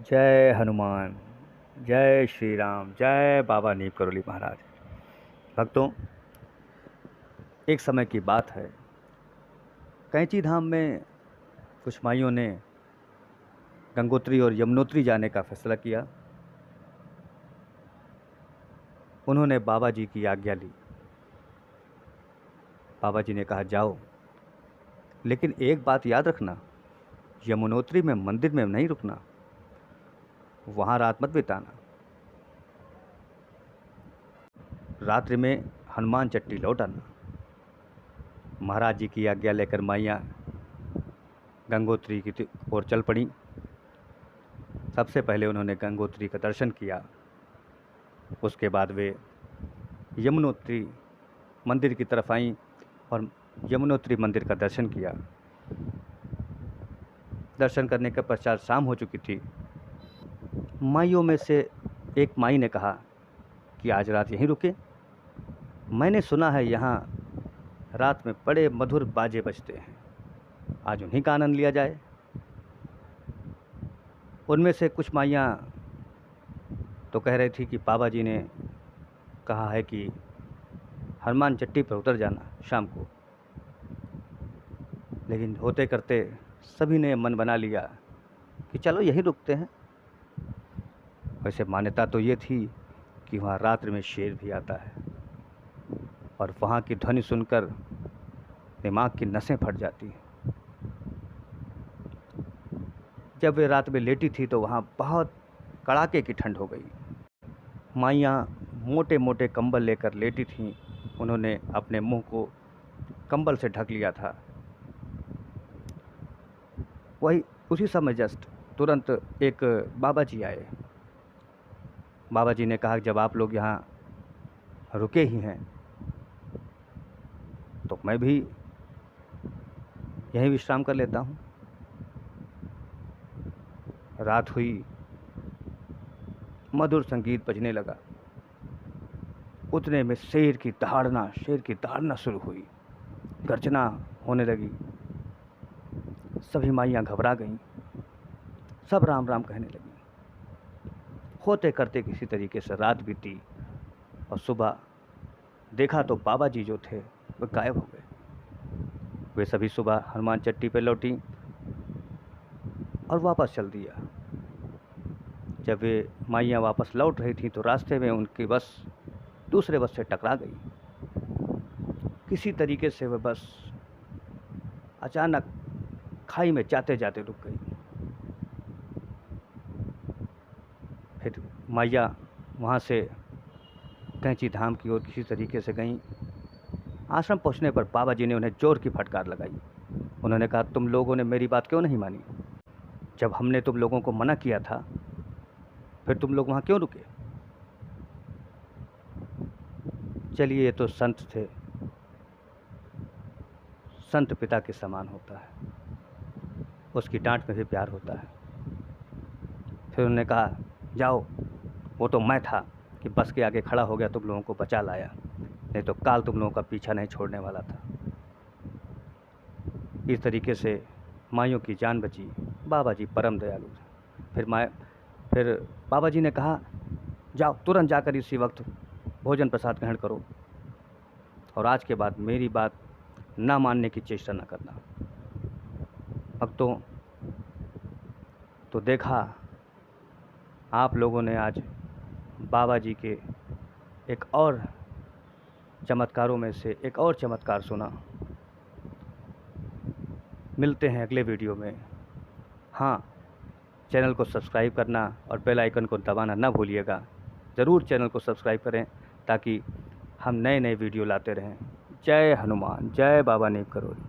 जय हनुमान, जय श्री राम, जय बाबा नीम करोली महाराज। भक्तों, एक समय की बात है, कैंची धाम में कुछ माइयों ने गंगोत्री और यमुनोत्री जाने का फैसला किया। उन्होंने बाबा जी की आज्ञा ली। बाबा जी ने कहा जाओ, लेकिन एक बात याद रखना, यमुनोत्री में मंदिर में नहीं रुकना, वहाँ रात मत बिताना। रात्रि में हनुमान चट्टी लौट आना। महाराज जी की आज्ञा लेकर माइयाँ गंगोत्री की ओर चल पड़ी। सबसे पहले उन्होंने गंगोत्री का दर्शन किया। उसके बाद वे यमुनोत्री मंदिर की तरफ आईं और यमुनोत्री मंदिर का दर्शन किया। दर्शन करने के पश्चात शाम हो चुकी थी। माइयों में से एक माई ने कहा कि आज रात यहीं रुके। मैंने सुना है यहाँ रात में बड़े मधुर बाजे बजते हैं, आज उन्हीं का आनंद लिया जाए। उनमें से कुछ माइयाँ तो कह रही थी कि बाबा जी ने कहा है कि हनुमान चट्टी पर उतर जाना शाम को, लेकिन होते करते सभी ने मन बना लिया कि चलो यहीं रुकते हैं। वैसे मान्यता तो ये थी कि वहाँ रात्रि में शेर भी आता है और वहाँ की ध्वनि सुनकर दिमाग की नसें फट जाती हैं। जब वे रात में लेटी थी तो वहाँ बहुत कड़ाके की ठंड हो गई। माइयाँ मोटे मोटे कंबल लेकर लेटी थीं। उन्होंने अपने मुंह को कंबल से ढक लिया था। वही उसी समय जस्ट तुरंत एक बाबा जी आए। बाबा जी ने कहा जब आप लोग यहाँ रुके ही हैं तो मैं भी यहीं विश्राम कर लेता हूँ। रात हुई, मधुर संगीत बजने लगा। उतने में शेर की दहाड़ना शुरू हुई, गर्जना होने लगी। सभी माइयाँ घबरा गईं, सब राम राम कहने लगी। होते करते किसी तरीके से रात बीती और सुबह देखा तो बाबा जी जो थे वो गायब हो गए। वे सभी सुबह हनुमान चट्टी पर लौटी और वापस चल दिया। जब वे माइयाँ वापस लौट रही थीं तो रास्ते में उनकी बस दूसरे बस से टकरा गई। किसी तरीके से वह बस अचानक खाई में जाते जाते रुक गई। फिर माइया वहाँ से कैंची धाम की ओर किसी तरीके से गईं। आश्रम पहुँचने पर बाबा जी ने उन्हें जोर की फटकार लगाई। उन्होंने कहा तुम लोगों ने मेरी बात क्यों नहीं मानी? जब हमने तुम लोगों को मना किया था फिर तुम लोग वहाँ क्यों रुके? चलिए, ये तो संत थे, संत पिता के समान होता है, उसकी डांट में भी प्यार होता है। फिर उन्होंने कहा जाओ, वो तो मैं था कि बस के आगे खड़ा हो गया, तुम लोगों को बचा लाया, नहीं तो काल तुम लोगों का पीछा नहीं छोड़ने वाला था। इस तरीके से माइयों की जान बची। बाबा जी परम दयालु थे। फिर बाबा जी ने कहा जाओ, तुरंत जाकर इसी वक्त भोजन प्रसाद ग्रहण करो और आज के बाद मेरी बात ना मानने की चेष्टा न करना। भक्तों, तो देखा आप लोगों ने आज बाबा जी के एक और चमत्कारों में से एक और चमत्कार सुना। मिलते हैं अगले वीडियो में। हाँ, चैनल को सब्सक्राइब करना और बेल आइकन को दबाना ना भूलिएगा। ज़रूर चैनल को सब्सक्राइब करें ताकि हम नए नए वीडियो लाते रहें। जय हनुमान, जय बाबा नीम करोली।